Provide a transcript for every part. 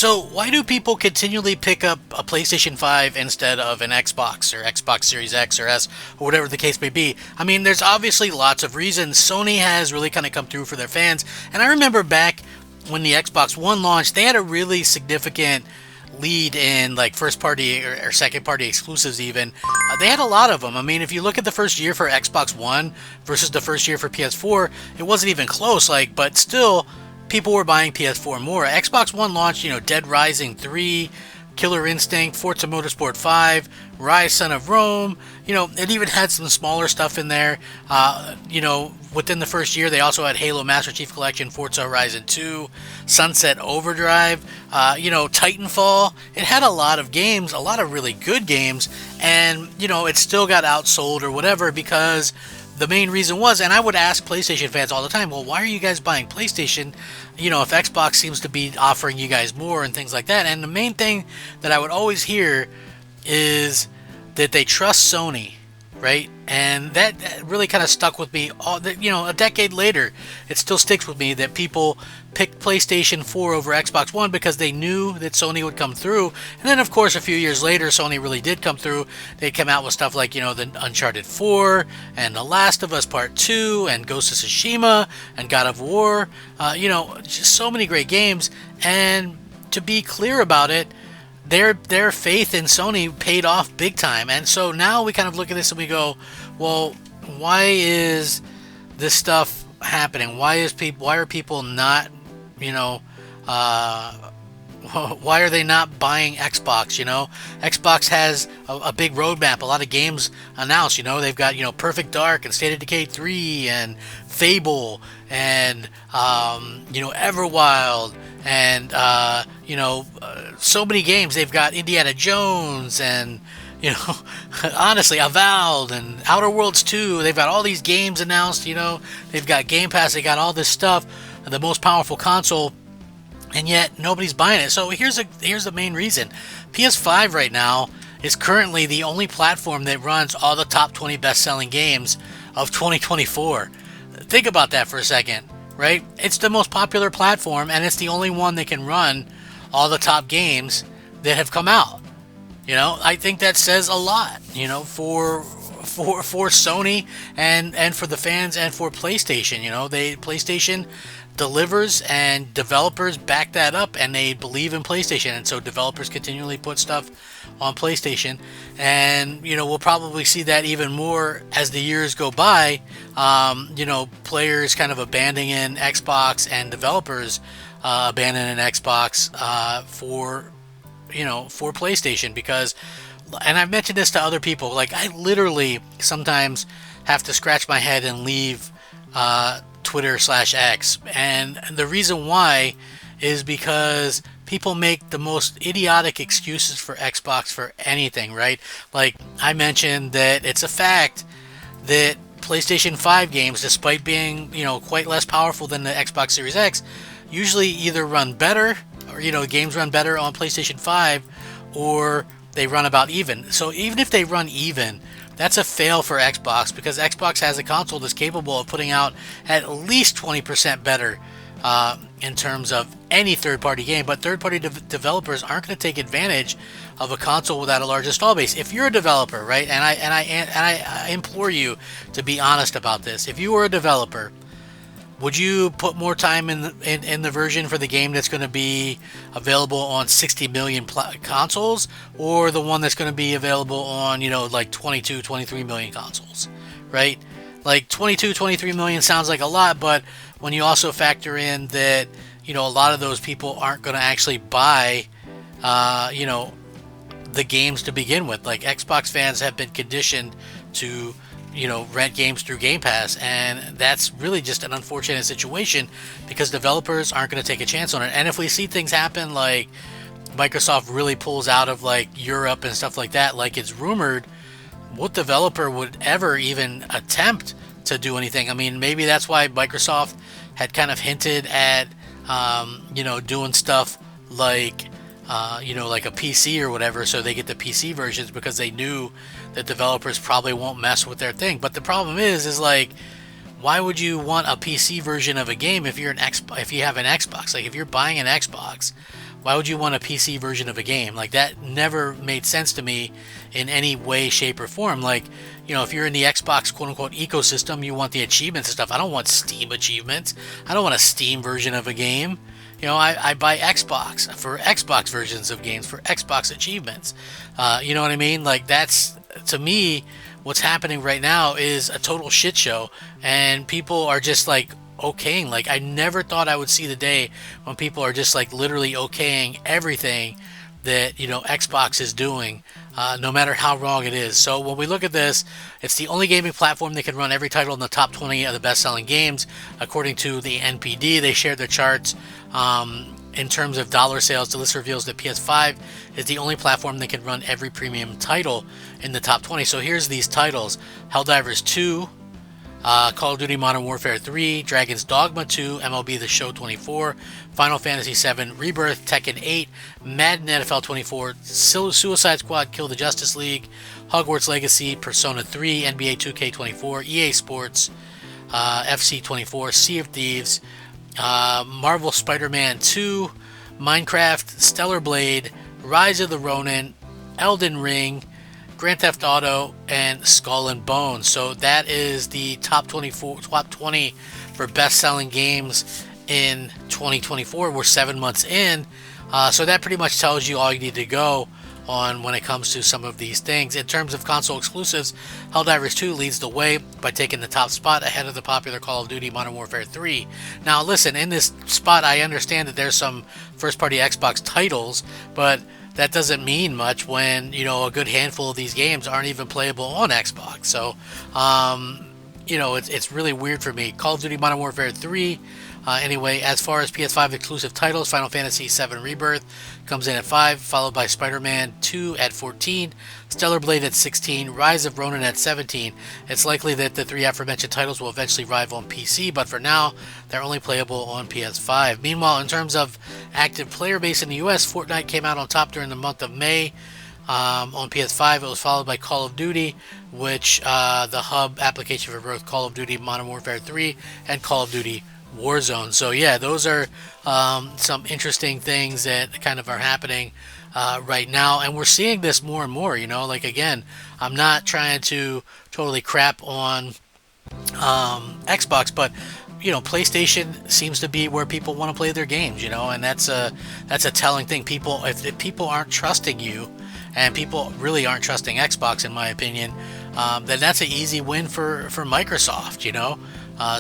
So why do people continually pick up a PlayStation 5 instead of an Xbox or Xbox Series X or S or whatever the case may be? I mean, there's obviously lots of reasons. Sony has really kind of come through for their fans. And I remember back when the Xbox One launched, they had a really significant lead in like first party or second party exclusives even. They had a lot of them. I mean, if you look at the first year for Xbox One versus the first year for PS4, it wasn't even close, like, but still people were buying PS4 more. Xbox One launched, Dead Rising 3, Killer Instinct, Forza Motorsport 5, Rise Son of Rome. It even had some smaller stuff in there. Within the first year, they also had Halo Master Chief Collection, Forza Horizon 2, Sunset Overdrive, Titanfall. It had a lot of games, a lot of really good games, and, it still got outsold or whatever because the main reason was, and I would ask PlayStation fans all the time, well, why are you guys buying PlayStation? If Xbox seems to be offering you guys more and things like that. And the main thing that I would always hear is that they trust Sony, right? And that really kind of stuck with me. A decade later, it still sticks with me that people picked PlayStation 4 over Xbox One because they knew that Sony would come through. And then, of course, a few years later, Sony really did come through. They came out with stuff like, the Uncharted 4 and The Last of Us Part 2 and Ghost of Tsushima and God of War. Just so many great games. And to be clear about it, their faith in Sony paid off big time. And so now we kind of look at this and we go, well, why is this stuff happening? Why are people not, why are they not buying Xbox? Xbox has a big roadmap, a lot of games announced. They've got Perfect Dark and State of Decay 3 and Fable and Everwild and so many games. They've got Indiana Jones and honestly, Avowed and Outer Worlds 2. They've got all these games announced. They've got Game Pass. They got all this stuff, the most powerful console, and yet nobody's buying it. So here's the main reason. PS5 right now is currently the only platform that runs all the top 20 best-selling games of 2024. Think about that for a second, right? It's the most popular platform, and it's the only one that can run all the top games that have come out. I think that says a lot, for Sony and for the fans and for PlayStation. PlayStation delivers and developers back that up and they believe in PlayStation, and so developers continually put stuff on PlayStation, and we'll probably see that even more as the years go by. Players kind of abandoning Xbox and developers abandoning Xbox for PlayStation, because, and I've mentioned this to other people, like I literally sometimes have to scratch my head and leave Twitter/X, and the reason why is because people make the most idiotic excuses for Xbox for anything, right? Like I mentioned that it's a fact that PlayStation 5 games, despite being quite less powerful than the Xbox Series X, usually either run better, or games run better on PlayStation 5, or they run about even. So even if they run even, that's a fail for Xbox, because Xbox has a console that's capable of putting out at least 20% better in terms of any third-party game. But third-party developers aren't going to take advantage of a console without a large install base. If you're a developer, right, and I implore you to be honest about this. If you were a developer, would you put more time in the version for the game that's going to be available on 60 million consoles, or the one that's going to be available on, like 22, 23 million consoles, right? Like 22, 23 million sounds like a lot, but when you also factor in that, a lot of those people aren't going to actually buy, the games to begin with. Like Xbox fans have been conditioned to rent games through Game Pass, and that's really just an unfortunate situation because developers aren't going to take a chance on it. And if we see things happen like Microsoft really pulls out of like Europe and stuff like that, like it's rumored, what developer would ever even attempt to do anything? I mean, maybe that's why Microsoft had kind of hinted at doing stuff like like a PC or whatever, so they get the PC versions, because they knew that developers probably won't mess with their thing. But the problem is like, why would you want a PC version of a game if you have an Xbox? Like if you're buying an Xbox, Why would you want a PC version of a game? Like, that never made sense to me in any way, shape, or form. Like, if you're in the Xbox quote-unquote ecosystem, you want the achievements and stuff. I don't want Steam achievements. I don't want a Steam version of a game. I buy Xbox for Xbox versions of games, for Xbox achievements. You know what I mean? Like, that's, to me, what's happening right now is a total shit show, and people are just like okaying. Like, I never thought I would see the day when people are just like literally okaying everything that Xbox is doing, no matter how wrong it is. So when we look at this, it's the only gaming platform that can run every title in the top 20 of the best-selling games, according to the NPD. They shared their charts. In terms of dollar sales, the list reveals that PS5 is the only platform that can run every premium title in the top 20. So here's these titles: Helldivers 2, Call of Duty Modern Warfare 3, Dragon's Dogma 2, MLB The Show 24, Final Fantasy 7 Rebirth, Tekken 8, Madden NFL 24, Suicide Squad Kill the Justice League, Hogwarts Legacy, Persona 3, NBA 2K24, EA Sports, FC 24, Sea of Thieves, Marvel Spider-Man 2, Minecraft, Stellar Blade, Rise of the Ronin, Elden Ring, Grand Theft Auto, and Skull and Bones. So that is the top 20 for best-selling games in 2024. We're 7 months in, so that pretty much tells you all you need to go on when it comes to some of these things. In terms of console exclusives, Helldivers 2 leads the way by taking the top spot ahead of the popular Call of Duty Modern Warfare 3. Now listen, in this spot I understand that there's some first-party Xbox titles, but that doesn't mean much when, a good handful of these games aren't even playable on Xbox. So, it's really weird for me. Call of Duty Modern Warfare 3, anyway, as far as PS5 exclusive titles, Final Fantasy 7 Rebirth comes in at 5, followed by Spider-Man 2 at 14, Stellar Blade at 16, Rise of Ronin at 17. It's likely that the three aforementioned titles will eventually rival on PC, but for now, they're only playable on PS5. Meanwhile, in terms of active player base in the US, Fortnite came out on top during the month of May. On PS5, it was followed by Call of Duty, which the hub application for both Call of Duty Modern Warfare 3 and Call of Duty Warzone. So yeah, those are some interesting things that kind of are happening right now, and we're seeing this more and more. Like, again, I'm not trying to totally crap on Xbox, but PlayStation seems to be where people want to play their games, and that's a telling thing. People, if people aren't trusting you, and people really aren't trusting Xbox, in my opinion, then that's an easy win for Microsoft.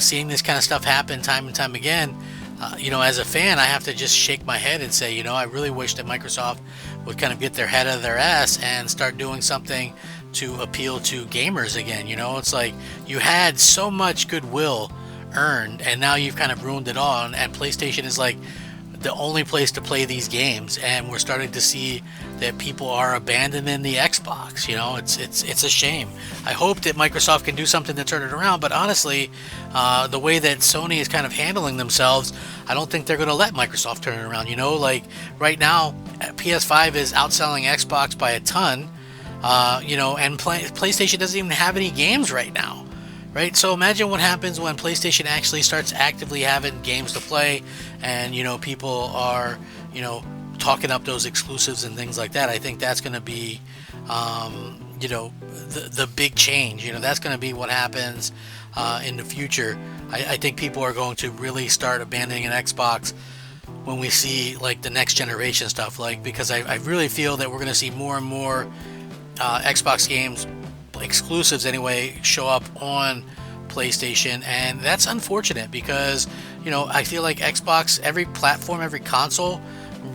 Seeing this kind of stuff happen time and time again, as a fan, I have to just shake my head and say, I really wish that Microsoft would kind of get their head out of their ass and start doing something to appeal to gamers again. It's like you had so much goodwill earned, and now you've kind of ruined it all, and PlayStation is like the only place to play these games, and we're starting to see that people are abandoning the Xbox. It's a shame. I hope that Microsoft can do something to turn it around, but honestly, the way that Sony is kind of handling themselves, I don't think they're going to let Microsoft turn it around. Like right now, PS5 is outselling Xbox by a ton, and PlayStation doesn't even have any games right now. Right, so imagine what happens when PlayStation actually starts actively having games to play, and people are talking up those exclusives and things like that. I think that's going to be the big change. That's going to be what happens in the future. I think people are going to really start abandoning an Xbox when we see like the next generation stuff, because I really feel that we're going to see more and more Xbox games, exclusives anyway, show up on PlayStation, and that's unfortunate because I feel like Xbox, every platform, every console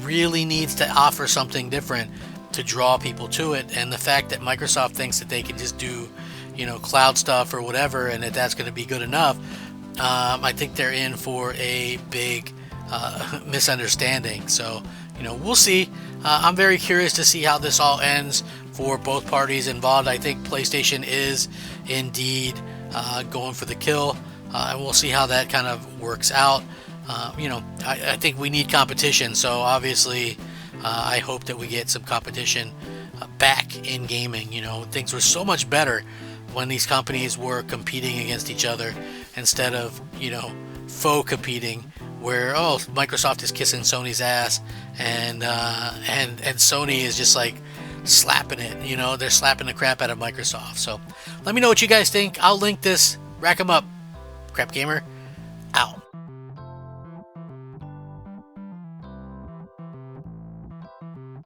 really needs to offer something different to draw people to it, and the fact that Microsoft thinks that they can just do cloud stuff or whatever and that's going to be good enough, I think they're in for a big misunderstanding. So we'll see. I'm very curious to see how this all ends for both parties involved. I think PlayStation is indeed going for the kill, and we'll see how that kind of works out. I think we need competition, so obviously I hope that we get some competition back in gaming. Things were so much better when these companies were competing against each other instead of faux competing where Microsoft is kissing Sony's ass, and Sony is just like slapping it. You know, they're slapping the crap out of Microsoft. So let me know what you guys think. I'll link this. Rack 'em up. Crap Gamer out.